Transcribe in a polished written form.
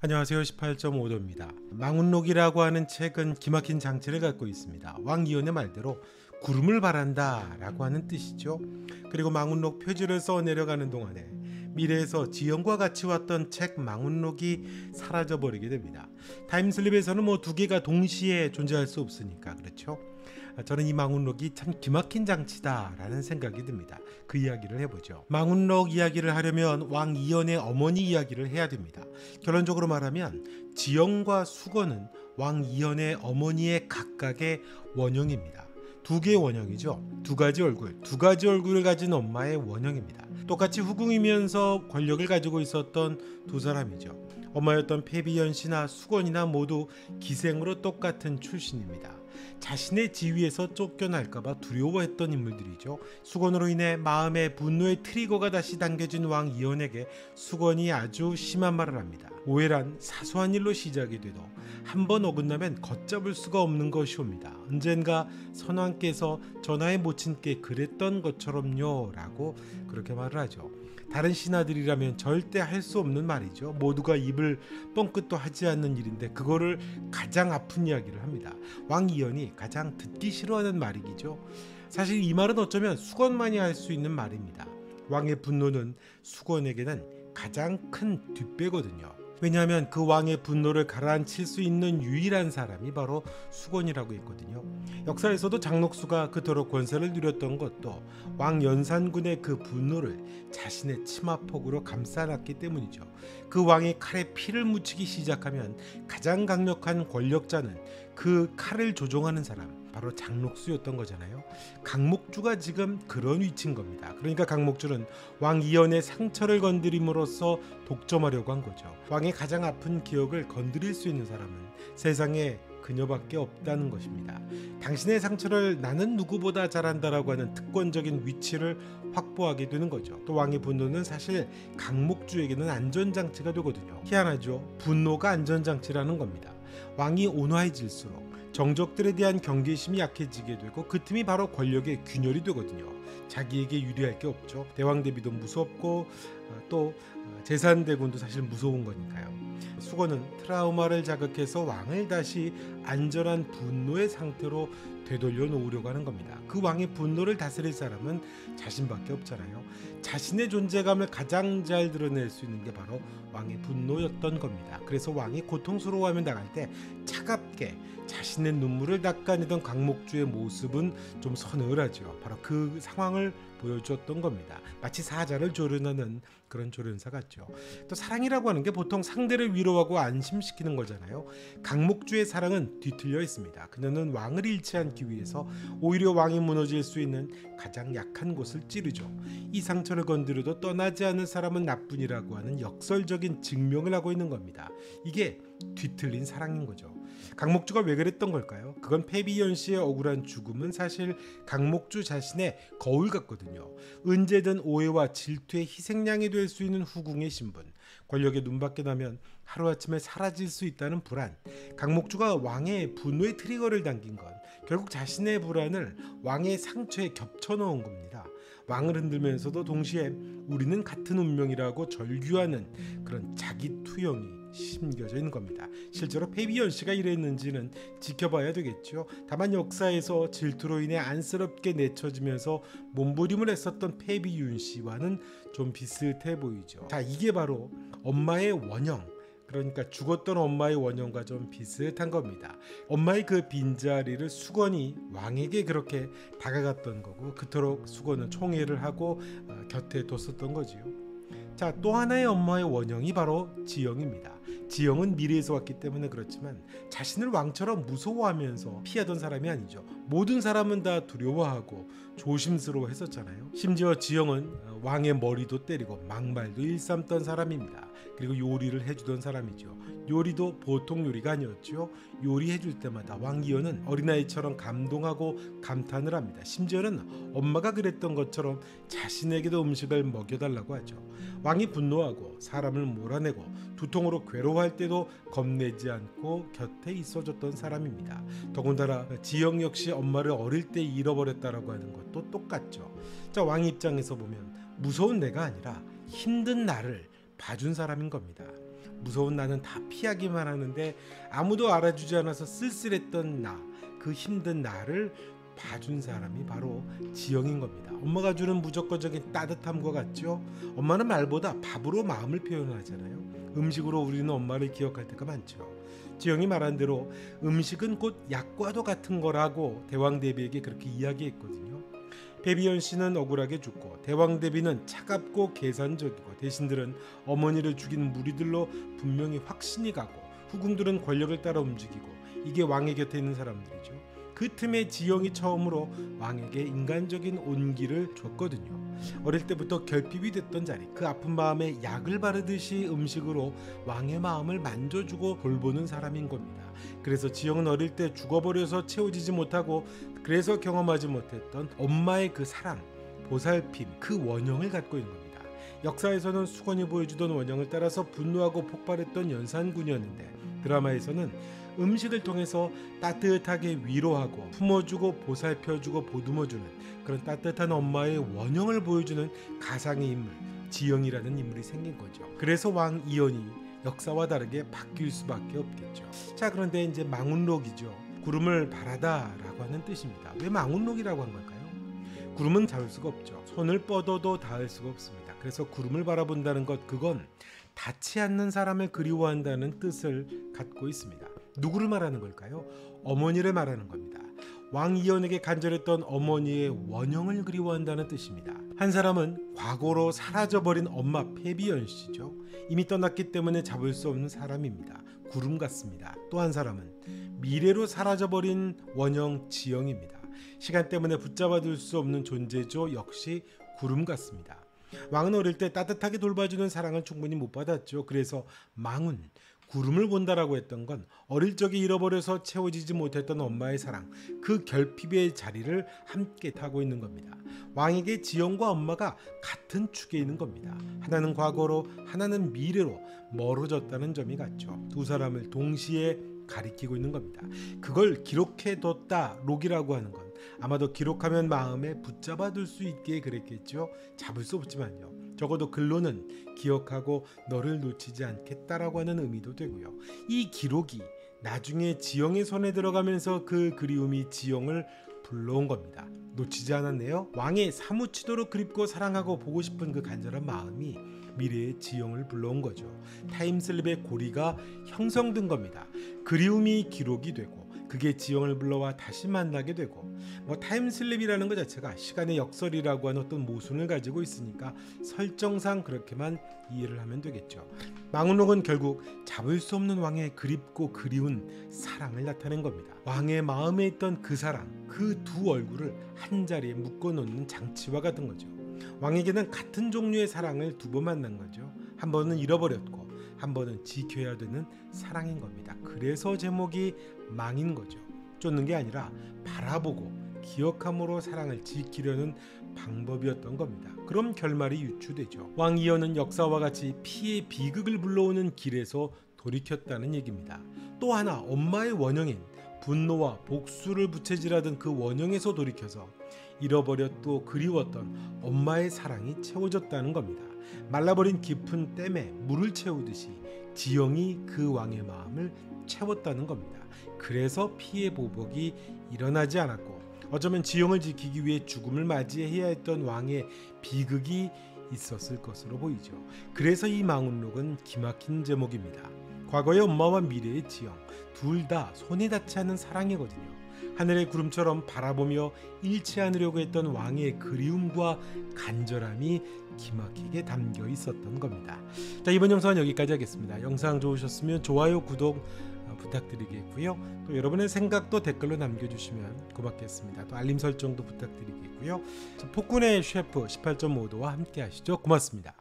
안녕하세요. 18.5도입니다. 망운록이라고 하는 책은 기막힌 장치를 갖고 있습니다. 왕이연의 말대로 구름을 바란다 라고 하는 뜻이죠. 그리고 망운록 표지를 써 내려가는 동안에 미래에서 지형과 같이 왔던 책 망운록이 사라져버리게 됩니다. 타임슬립에서는 두 개가 동시에 존재할 수 없으니까 그렇죠. 저는 이 망운록이 참 기막힌 장치다 라는 생각이 듭니다. 그 이야기를 해보죠. 망운록 이야기를 하려면 왕 이연의 어머니 이야기를 해야 됩니다. 결론적으로 말하면 지영과 수건은 왕 이연의 어머니의 각각의 원형입니다. 두 개의 원형이죠. 두 가지 얼굴을 가진 엄마의 원형입니다. 똑같이 후궁이면서 권력을 가지고 있었던 두 사람이죠. 엄마였던 패비연 씨나 수건이나 모두 기생으로 똑같은 출신입니다. 자신의 지위에서 쫓겨날까봐 두려워했던 인물들이죠. 수건으로 인해 마음의 분노의 트리거가 다시 당겨진 왕 이연에게 수건이 아주 심한 말을 합니다. 오해란 사소한 일로 시작이 돼도 한 번 어긋나면 걷잡을 수가 없는 것이옵니다. 언젠가 선왕께서 전하의 모친께 그랬던 것처럼요 라고 그렇게 말을 하죠. 다른 신하들이라면 절대 할 수 없는 말이죠. 모두가 입을 뻥끗도 하지 않는 일인데 그거를 가장 아픈 이야기를 합니다. 왕 이연이 가장 듣기 싫어하는 말이기죠. 사실 이 말은 어쩌면 수건만이 할 수 있는 말입니다. 왕의 분노는 수건에게는 가장 큰 뒷배거든요. 왜냐하면 그 왕의 분노를 가라앉힐 수 있는 유일한 사람이 바로 수건이라고 했거든요. 역사에서도 장녹수가 그토록 권세를 누렸던 것도 왕 연산군의 그 분노를 자신의 치마폭으로 감싸놨기 때문이죠. 그 왕의 칼에 피를 묻히기 시작하면 가장 강력한 권력자는 그 칼을 조종하는 사람 바로 장녹수였던 거잖아요. 강목주가 지금 그런 위치인 겁니다. 그러니까 강목주는 왕 이연의 상처를 건드림으로써 독점하려고 한 거죠. 왕의 가장 아픈 기억을 건드릴 수 있는 사람은 세상에 그녀밖에 없다는 것입니다. 당신의 상처를 나는 누구보다 잘한다라고 하는 특권적인 위치를 확보하게 되는 거죠. 또 왕의 분노는 사실 강목주에게는 안전장치가 되거든요. 희한하죠. 분노가 안전장치라는 겁니다. 왕이 온화해질수록 정적들에 대한 경계심이 약해지게 되고 그 틈이 바로 권력의 균열이 되거든요. 자기에게 유리할 게 없죠. 대왕 대비도 무섭고 또 제산대군도 사실 무서운 거니까요. 수건은 트라우마를 자극해서 왕을 다시 안전한 분노의 상태로 되돌려 놓으려고 하는 겁니다. 그 왕의 분노를 다스릴 사람은 자신밖에 없잖아요. 자신의 존재감을 가장 잘 드러낼 수 있는 게 바로 왕의 분노였던 겁니다. 그래서 왕이 고통스러워하며 나갈 때 차갑게 자신의 눈물을 닦아내던 강목주의 모습은 좀 서늘하죠. 바로 그 상황을 보여줬던 겁니다. 마치 사자를 조련하는 그런 조련사 같죠. 또 사랑이라고 하는 게 보통 상대를 위로하고 안심시키는 거잖아요. 강목주의 사랑은 뒤틀려 있습니다. 그녀는 왕을 잃지 않기 위해서 오히려 왕이 무너질 수 있는 가장 약한 곳을 찌르죠. 이 상처를 건드려도 떠나지 않을 사람은 나뿐이라고 하는 역설적인 증명을 하고 있는 겁니다. 이게 뒤틀린 사랑인 거죠. 강목주가 왜 그랬던 걸까요? 그건 패비연 씨의 억울한 죽음은 사실 강목주 자신의 거울 같거든요. 언제든 오해와 질투의 희생양이 될 수 있는 후궁의 신분, 권력의 눈밖에 나면 하루아침에 사라질 수 있다는 불안. 강목주가 왕의 분노의 트리거를 당긴 건 결국 자신의 불안을 왕의 상처에 겹쳐놓은 겁니다. 왕을 흔들면서도 동시에 우리는 같은 운명이라고 절규하는 그런 자기 투영이 심겨져 있는 겁니다. 실제로 패비연 씨가 이랬는지는 지켜봐야 되겠죠. 다만 역사에서 질투로 인해 안쓰럽게 내쳐지면서 몸부림을 했었던 패비윤 씨와는 좀 비슷해 보이죠. 자, 이게 바로 엄마의 원형, 그러니까 죽었던 엄마의 원형과 좀 비슷한 겁니다. 엄마의 그 빈자리를 수건이 왕에게 그렇게 다가갔던 거고 그토록 수건은 총애를 하고 곁에 뒀었던 거지요. 자, 또 하나의 엄마의 원형이 바로 지영입니다. 지영은 미래에서 왔기 때문에 그렇지만 자신을 왕처럼 무서워하면서 피하던 사람이 아니죠. 모든 사람은 다 두려워하고 조심스러워 했었잖아요. 심지어 지영은 왕의 머리도 때리고 막말도 일삼던 사람입니다. 그리고 요리를 해주던 사람이죠. 요리도 보통 요리가 아니었죠. 요리해줄 때마다 왕 이연은 어린아이처럼 감동하고 감탄을 합니다. 심지어는 엄마가 그랬던 것처럼 자신에게도 음식을 먹여달라고 하죠. 왕이 분노하고 사람을 몰아내고 두통으로 괴로워할 때도 겁내지 않고 곁에 있어줬던 사람입니다. 더군다나 지영 역시 엄마를 어릴 때 잃어버렸다라고 하는 것도 똑같죠. 자, 왕 입장에서 보면 무서운 내가 아니라 힘든 나를 봐준 사람인 겁니다. 무서운 나는 다 피하기만 하는데 아무도 알아주지 않아서 쓸쓸했던 나, 그 힘든 나를 봐준 사람이 바로 지영인 겁니다. 엄마가 주는 무조건적인 따뜻함과 같죠. 엄마는 말보다 밥으로 마음을 표현하잖아요. 음식으로 우리는 엄마를 기억할 때가 많죠. 지영이 말한 대로 음식은 곧 약과도 같은 거라고 대왕대비에게 그렇게 이야기했거든요. 배비연 씨는 억울하게 죽고 대왕대비는 차갑고 계산적이고 대신들은 어머니를 죽인 무리들로 분명히 확신이 가고 후궁들은 권력을 따라 움직이고 이게 왕의 곁에 있는 사람들이죠. 그 틈에 지영이 처음으로 왕에게 인간적인 온기를 줬거든요. 어릴 때부터 결핍이 됐던 자리, 그 아픈 마음에 약을 바르듯이 음식으로 왕의 마음을 만져주고 돌보는 사람인 겁니다. 그래서 지영은 어릴 때 죽어버려서 채워지지 못하고 그래서 경험하지 못했던 엄마의 그 사랑, 보살핌, 그 원형을 갖고 있는 겁니다. 역사에서는 수건이 보여주던 원형을 따라서 분노하고 폭발했던 연산군이었는데 드라마에서는 음식을 통해서 따뜻하게 위로하고 품어주고 보살펴주고 보듬어주는 그런 따뜻한 엄마의 원형을 보여주는 가상의 인물 지영이라는 인물이 생긴 거죠. 그래서 왕 이연이 역사와 다르게 바뀔 수밖에 없겠죠. 자, 그런데 이제 망운록이죠. 구름을 바라다 라고 하는 뜻입니다. 왜 망운록이라고 한 걸까요? 구름은 닿을 수가 없죠. 손을 뻗어도 닿을 수가 없습니다. 그래서 구름을 바라본다는 것, 그건 닿지 않는 사람을 그리워한다는 뜻을 갖고 있습니다. 누구를 말하는 걸까요? 어머니를 말하는 겁니다. 왕 이연에게 간절했던 어머니의 원형을 그리워한다는 뜻입니다. 한 사람은 과거로 사라져버린 엄마 배비연 씨죠. 이미 떠났기 때문에 잡을 수 없는 사람입니다. 구름 같습니다. 또 한 사람은 미래로 사라져버린 원형 지영입니다. 시간 때문에 붙잡아둘 수 없는 존재죠. 역시 구름 같습니다. 왕은 어릴 때 따뜻하게 돌봐주는 사랑을 충분히 못 받았죠. 그래서 망운, 구름을 본다라고 했던 건 어릴 적에 잃어버려서 채워지지 못했던 엄마의 사랑, 그 결핍의 자리를 함께 타고 있는 겁니다. 왕에게 지영과 엄마가 같은 축에 있는 겁니다. 하나는 과거로, 하나는 미래로 멀어졌다는 점이 같죠. 두 사람을 동시에 가리키고 있는 겁니다. 그걸 기록해뒀다 록이라고 하는 건 아마도 기록하면 마음에 붙잡아둘 수 있게 그랬겠죠. 잡을 수 없지만요. 적어도 글로는 기억하고 너를 놓치지 않겠다라고 하는 의미도 되고요. 이 기록이 나중에 지영의 손에 들어가면서 그 그리움이 지영을 불러온 겁니다. 놓치지 않았네요. 왕의 사무치도록 그립고 사랑하고 보고 싶은 그 간절한 마음이 미래의 지영을 불러온 거죠. 타임슬립의 고리가 형성된 겁니다. 그리움이 기록이 되고 그게 지영을 불러와 다시 만나게 되고, 타임슬립이라는 것 자체가 시간의 역설이라고 하는 어떤 모순을 가지고 있으니까 설정상 그렇게만 이해를 하면 되겠죠. 망운록은 결국 잡을 수 없는 왕의 그립고 그리운 사랑을 나타낸 겁니다. 왕의 마음에 있던 그 사랑, 그 두 얼굴을 한 자리에 묶어놓는 장치와 같은 거죠. 왕에게는 같은 종류의 사랑을 두 번 만난 거죠. 한 번은 잃어버렸고 한 번은 지켜야 되는 사랑인 겁니다. 그래서 제목이 망인 거죠. 쫓는 게 아니라 바라보고 기억함으로 사랑을 지키려는 방법이었던 겁니다. 그럼 결말이 유추되죠. 왕 이연은 역사와 같이 피의 비극을 불러오는 길에서 돌이켰다는 얘기입니다. 또 하나 엄마의 원형인 분노와 복수를 부채질하던 그 원형에서 돌이켜서 잃어버렸고 그리웠던 엄마의 사랑이 채워졌다는 겁니다. 말라버린 깊은 댐에 물을 채우듯이 지영이 그 왕의 마음을 채웠다는 겁니다. 그래서 피해 보복이 일어나지 않았고 어쩌면 지영을 지키기 위해 죽음을 맞이해야 했던 왕의 비극이 있었을 것으로 보이죠. 그래서 이 망운록은 기막힌 제목입니다. 과거의 엄마와 미래의 지영, 둘 다 손이 닿지 않는 사랑이거든요. 하늘의 구름처럼 바라보며 잃지 않으려고 했던 왕의 그리움과 간절함이 기막히게 담겨 있었던 겁니다. 자, 이번 영상은 여기까지 하겠습니다. 영상 좋으셨으면 좋아요, 구독 부탁드리겠고요. 또 여러분의 생각도 댓글로 남겨주시면 고맙겠습니다. 또 알림 설정도 부탁드리겠고요. 폭군의 셰프 18.5도와 함께 하시죠. 고맙습니다.